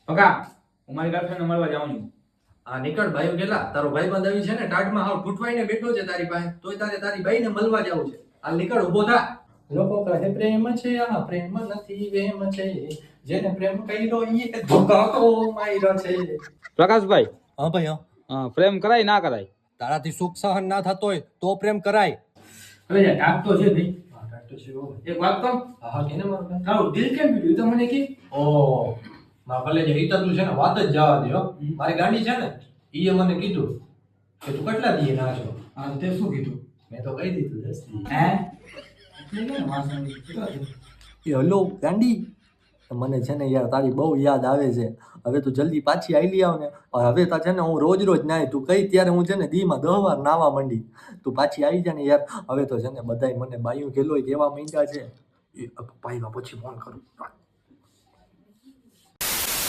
પકા હું મારી ગર્લફ્રેન્ડ મળવા જાઉં છું. આ નીકળ ભાઈ ગેલા તારો ભાઈબંધ આવી છે ને ટાટમાં હાવ ઠૂઠવાઈને બેઠો છે તારી પાસે તોય તારે તારી બાઈને મળવા જવું છે. હાલ નીકળ ઊભો થા. લોકો કહે પ્રેમ છે આ પ્રેમ નથી વેમ છે જેને પ્રેમ કર્યો ઈ ધોકા તો માર્યો છે. પ્રકાશભાઈ હા ભાઈ હા પ્રેમ કરાય ના કરાય? તારાથી સુખ સહન ના થતો હોય તો પ્રેમ કરાય. હવે યાર ટાપ તો છે ભાઈ. હા ટાટો છે હો. એક વાત કહું, હા કેને મારું તારું દિલ કેમ પીડ્યું તો મને કે. ઓ માં ભલે જે ઈતર તું છે ને વાત જ જવા દે હો. મારી ગાડી છે ને ઈએ મને કીધું કે તું કેટલા દીએ ના છો. હા તે શું કીધું? મેં તો કહી દીધું 10 દી. હે એટલે કે વાસણ કેટલા છે? એ હલો ગાંડી મને છે ને યાર તારી બહુ યાદ આવે છે. હવે તું જલ્દી પાછી આવેલી આવ ને. હવે તા છે ને હું રોજ રોજ નાય તું કઈ ત્યારે હું છે ને દીમાં 10 વાર નાવા માંડી. તું પાછી આવી જા ને યાર. હવે તો છે ને બધાય મને બાયું ગેલોય કેવા માંડ્યા છે. એ પપ્પા એવા પછી ફોન કરું.